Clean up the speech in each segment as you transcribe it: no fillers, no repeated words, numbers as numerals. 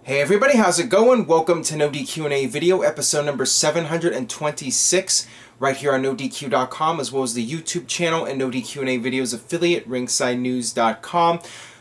Hey everybody, how's it going? Welcome to NoDQ&A video, episode number 726, right here on NoDQ.com, as well as the YouTube channel and NoDQ&A videos affiliate, ReignsSideNews.com.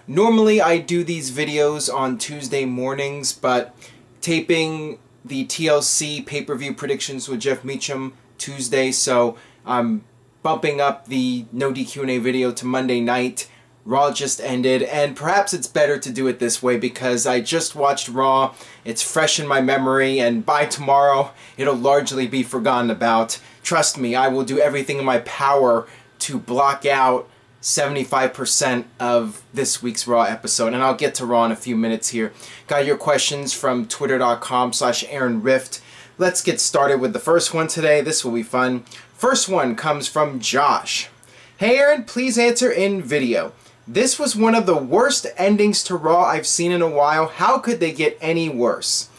Normally I do these videos on Tuesday mornings, but taping the TLC pay-per-view predictions with Jeff Meacham Tuesday, so I'm bumping up the NoDQ&A video to Monday night. Raw just ended, and perhaps it's better to do it this way because I just watched Raw, it's fresh in my memory, and by tomorrow it'll largely be forgotten about. Trust me, I will do everything in my power to block out 75% of this week's Raw episode, and I'll get to Raw in a few minutes here. Got your questions from twitter.com/AaronRift. Let's get started with the first one today. This will be fun. First one comes from Josh. Hey Aaron, please answer in video. This was one of the worst endings to Raw I've seen in a while. How could they get any worse?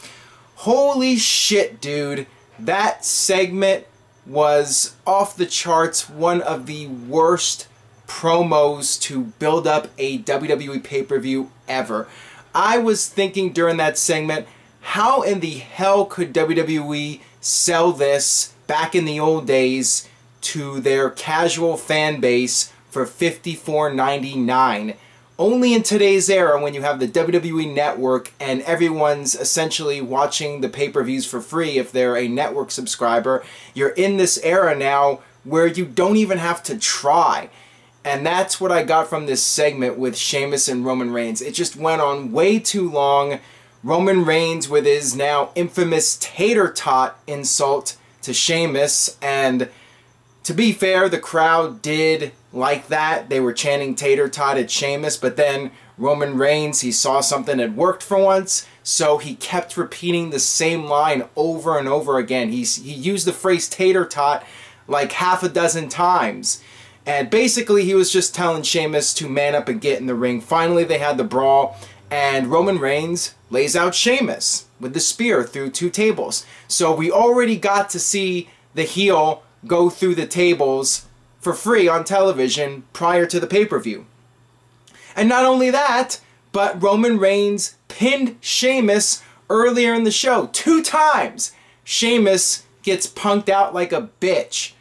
Holy shit, dude. That segment was off the charts, one of the worst promos to build up a WWE pay-per-view ever. I was thinking during that segment, how in the hell could WWE sell this back in the old days to their casual fan base for $54.99. Only in today's era, when you have the WWE Network and everyone's essentially watching the pay-per-views for free if they're a network subscriber, you're in this era now where you don't even have to try. And that's what I got from this segment with Sheamus and Roman Reigns. It just went on way too long. Roman Reigns with his now infamous Tater Tot insult to Sheamus, and to be fair, the crowd did like that. They were chanting Tater Tot at Sheamus, but then Roman Reigns, he saw something that worked for once, so he kept repeating the same line over and over again. He used the phrase Tater Tot like half a dozen times. And basically he was just telling Sheamus to man up and get in the ring. Finally they had the brawl, and Roman Reigns lays out Sheamus with the spear through 2 tables. So we already got to see the heel go through the tables for free on television prior to the pay-per-view. And not only that, but Roman Reigns pinned Sheamus earlier in the show 2 times. Sheamus gets punked out like a bitch,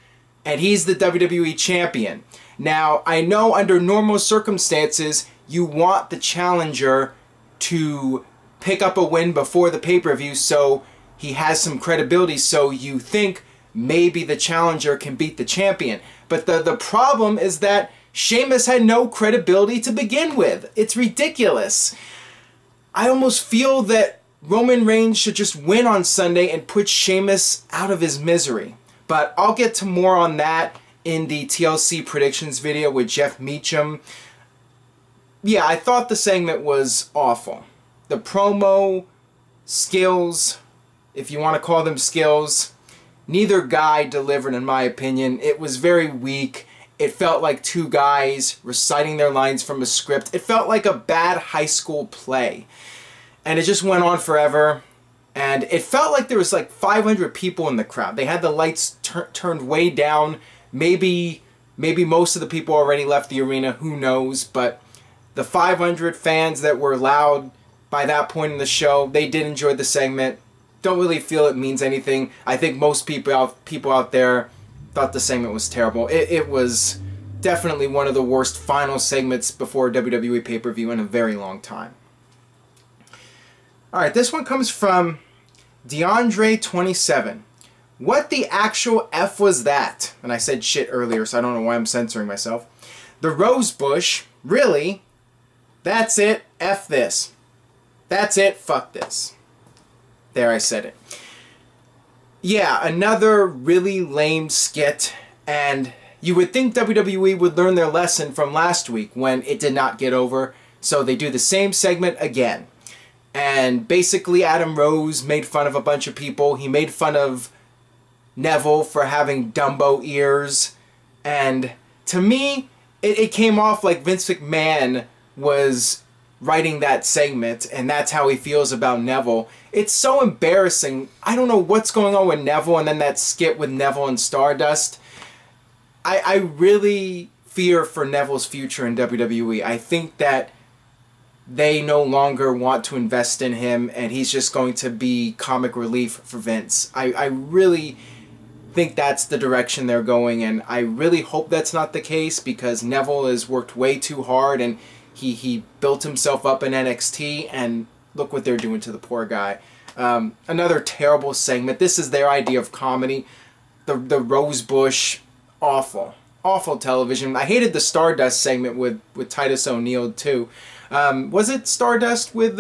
and he's the WWE champion. Now, I know under normal circumstances, you want the challenger to pick up a win before the pay-per-view so he has some credibility, so you think maybe the challenger can beat the champion. But the problem is that Sheamus had no credibility to begin with. It's ridiculous. I almost feel that Roman Reigns should just win on Sunday and put Sheamus out of his misery. But I'll get to more on that in the TLC predictions video with Jeff Meacham. Yeah, I thought the segment was awful. The promo skills, if you want to call them skills, neither guy delivered in my opinion. It was very weak. It felt like 2 guys reciting their lines from a script. It felt like a bad high school play. And it just went on forever. And it felt like there was like 500 people in the crowd. They had the lights turned way down. Maybe most of the people already left the arena, who knows. But the 500 fans that were loud by that point in the show, they did enjoy the segment. Don't really feel it means anything. I think most people out there thought the segment was terrible. It was definitely one of the worst final segments before WWE pay-per-view in a very long time. Alright, this one comes from DeAndre27. What the actual F was that? And I said shit earlier, so I don't know why I'm censoring myself. The Rose Bush? Really? That's it. F this. That's it. Fuck this. There, I said it. Yeah, another really lame skit, and you would think WWE would learn their lesson from last week when it did not get over, so they do the same segment again. And basically Adam Rose made fun of a bunch of people. He made fun of Neville for having Dumbo ears, and to me, it came off like Vince McMahon was writing that segment, and that's how he feels about Neville. It's so embarrassing. I don't know what's going on with Neville, and then that skit with Neville and Stardust. I really fear for Neville's future in WWE. I think that they no longer want to invest in him, and he's just going to be comic relief for Vince. I really think that's the direction they're going, and I really hope that's not the case, because Neville has worked way too hard, and he built himself up in NXT, and look what they're doing to the poor guy. Another terrible segment. This is their idea of comedy. The Rosebush, awful television. I hated the Stardust segment with Titus O'Neil too. Was it Stardust with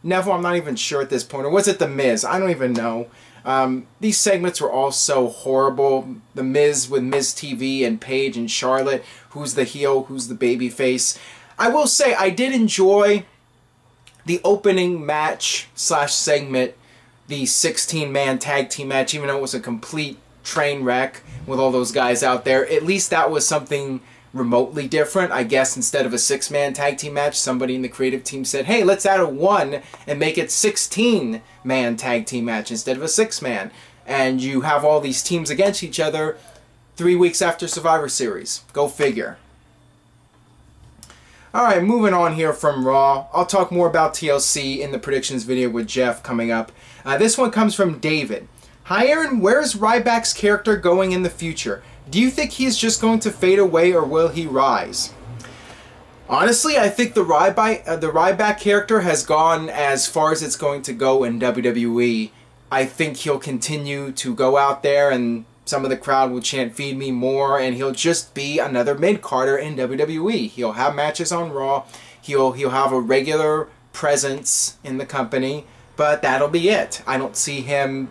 Neville? I'm not even sure at this point. Or was it The Miz? I don't even know. These segments were all so horrible. The Miz with Miz TV and Paige and Charlotte. Who's the heel? Who's the baby face? I will say I did enjoy the opening match / segment, the 16-man tag team match, even though it was a complete train wreck with all those guys out there. At least that was something remotely different. I guess instead of a 6-man tag team match, somebody in the creative team said, hey, let's add a 1 and make it 16-man tag team match instead of a 6-man. And you have all these teams against each other 3 weeks after Survivor Series. Go figure. Alright, moving on here from Raw. I'll talk more about TLC in the predictions video with Jeff coming up. This one comes from David. Hi Aaron, where's Ryback's character going in the future? Do you think he's just going to fade away, or will he rise? Honestly, I think the Ryback character has gone as far as it's going to go in WWE. I think he'll continue to go out there, and some of the crowd will chant "Feed me more," and he'll just be another mid-carder in WWE. He'll have matches on Raw. He'll have a regular presence in the company, but that'll be it. I don't see him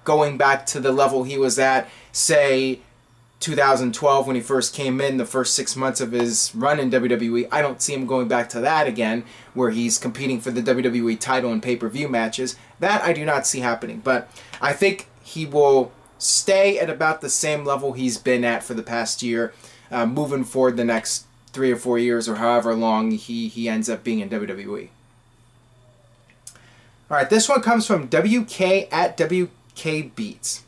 going back to the level he was at, say, 2012 when he first came in, the first 6 months of his run in WWE. I don't see him going back to that again, where he's competing for the WWE title in pay-per-view matches. That I do not see happening, but I think he will stay at about the same level he's been at for the past year, moving forward the next 3 or 4 years, or however long he ends up being in WWE. Alright, this one comes from WK at WK Beats.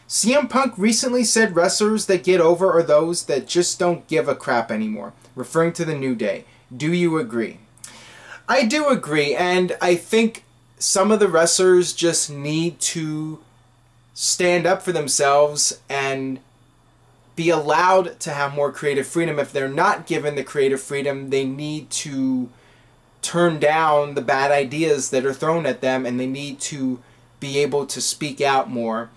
CM Punk recently said wrestlers that get over are those that just don't give a crap anymore, referring to the New Day. Do you agree? I do agree, and I think some of the wrestlers just need to stand up for themselves and be allowed to have more creative freedom. If they're not given the creative freedom, they need to turn down the bad ideas that are thrown at them, and they need to be able to speak out more.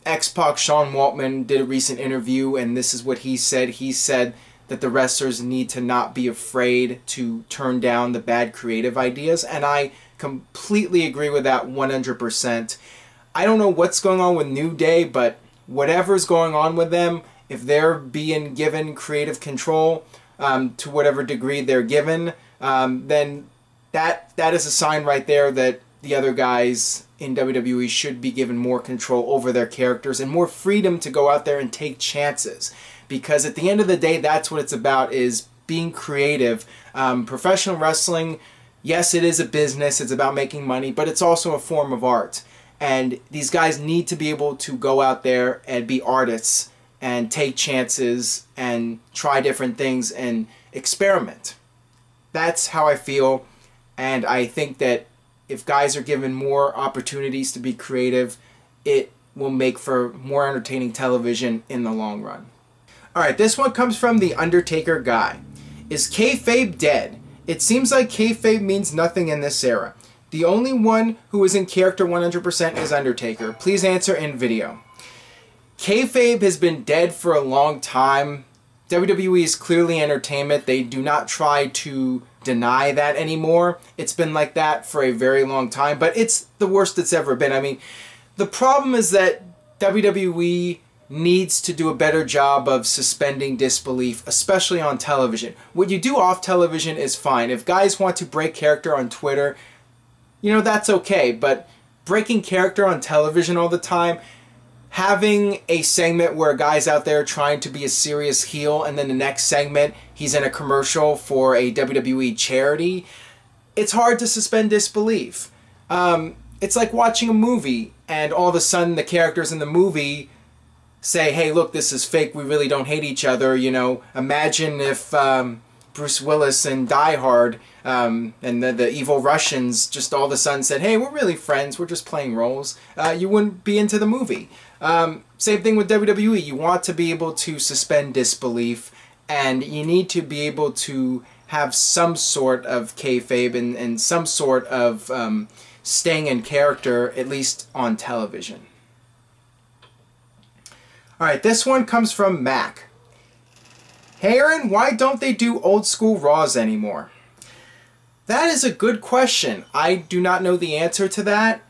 X-Pac Sean Waltman did a recent interview, and this is what he said. He said that the wrestlers need to not be afraid to turn down the bad creative ideas, and I completely agree with that 100%. I don't know what's going on with New Day, but whatever's going on with them, if they're being given creative control to whatever degree they're given, then that is a sign right there that the other guys in WWE should be given more control over their characters and more freedom to go out there and take chances. Because at the end of the day, that's what it's about, is being creative. Professional wrestling, yes, it is a business, it's about making money, but it's also a form of art. And these guys need to be able to go out there and be artists and take chances and try different things and experiment. That's how I feel, and I think that if guys are given more opportunities to be creative, it will make for more entertaining television in the long run. Alright, this one comes from the Undertaker guy. Is Kayfabe dead? It seems like Kayfabe means nothing in this era. The only one who is in character 100% is Undertaker. Please answer in video. Kayfabe has been dead for a long time. WWE is clearly entertainment. They do not try to deny that anymore. It's been like that for a very long time, but it's the worst it's ever been. I mean, the problem is that WWE needs to do a better job of suspending disbelief, especially on television. What you do off television is fine. If guys want to break character on Twitter, you know, that's okay, but breaking character on television all the time, having a segment where a guy's out there trying to be a serious heel, and then the next segment he's in a commercial for a WWE charity, it's hard to suspend disbelief. It's like watching a movie and all of a sudden the characters in the movie say, hey, look, this is fake, we really don't hate each other. You know, imagine if Bruce Willis and Die Hard, and the evil Russians just all of a sudden said, hey, we're really friends, we're just playing roles, you wouldn't be into the movie. Same thing with WWE. You want to be able to suspend disbelief, and you need to be able to have some sort of kayfabe and some sort of staying in character, at least on television. Alright, this one comes from Mack. Haren, why don't they do old school Raws anymore? That is a good question. I do not know the answer to that.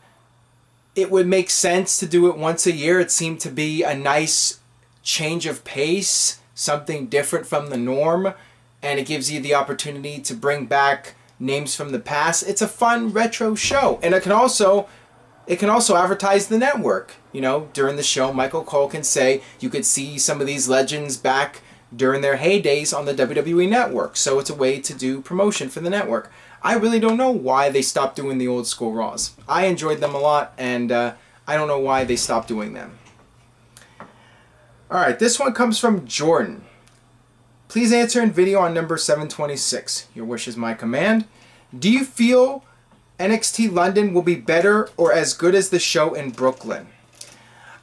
It would make sense to do it once a year. It seemed to be a nice change of pace, something different from the norm, and it gives you the opportunity to bring back names from the past. It's a fun retro show, and it can also advertise the network. You know, during the show, Michael Cole can say you could see some of these legends back during their heydays on the WWE Network. So it's a way to do promotion for the network. I really don't know why they stopped doing the old school Raws. I enjoyed them a lot, and I don't know why they stopped doing them. Alright, this one comes from Jordan. Please answer in video on number 726. Your wish is my command. Do you feel NXT London will be better or as good as the show in Brooklyn?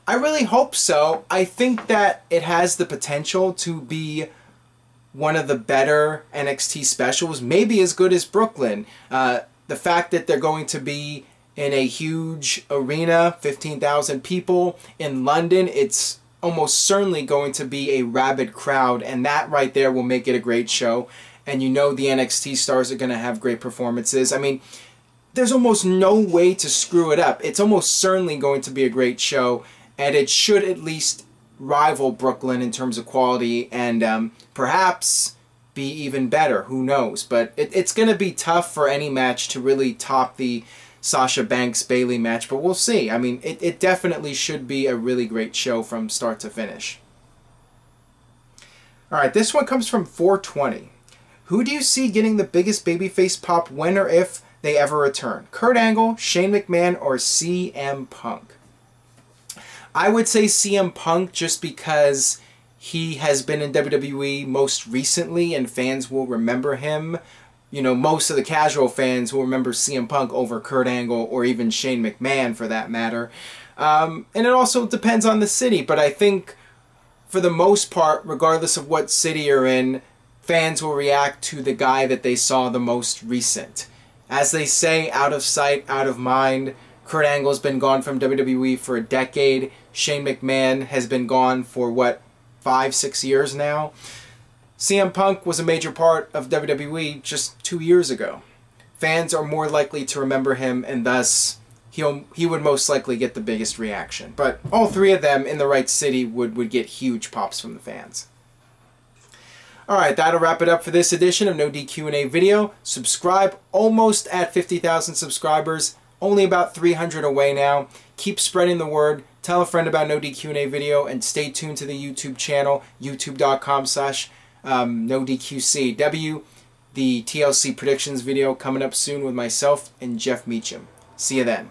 I really hope so. I think that it has the potential to be one of the better NXT specials, maybe as good as Brooklyn. The fact that they're going to be in a huge arena, 15,000 people in London, it's almost certainly going to be a rabid crowd, and that right there will make it a great show. And you know the NXT stars are going to have great performances. I mean, there's almost no way to screw it up. It's almost certainly going to be a great show, and it should at least rival Brooklyn in terms of quality, and perhaps be even better. Who knows? But it's going to be tough for any match to really top the Sasha Banks-Bayley match, but we'll see. I mean, it definitely should be a really great show from start to finish. Alright, this one comes from 420. Who do you see getting the biggest babyface pop when or if they ever return? Kurt Angle, Shane McMahon, or CM Punk? I would say CM Punk, just because he has been in WWE most recently and fans will remember him. You know, most of the casual fans will remember CM Punk over Kurt Angle or even Shane McMahon for that matter. And it also depends on the city, but I think for the most part, regardless of what city you're in, fans will react to the guy that they saw the most recent. As they say, out of sight, out of mind. Kurt Angle's been gone from WWE for a decade. Shane McMahon has been gone for, what, 5-6 years now? CM Punk was a major part of WWE just 2 years ago. Fans are more likely to remember him, and thus he would most likely get the biggest reaction. But all three of them in the right city would get huge pops from the fans. Alright, that'll wrap it up for this edition of No DQ&A video. Subscribe, almost at 50,000 subscribers. Only about 300 away now. Keep spreading the word. Tell a friend about No DQ&A video, and stay tuned to the YouTube channel, youtube.com/NoDQCW. The TLC predictions video coming up soon with myself and Jeff Meacham. See you then.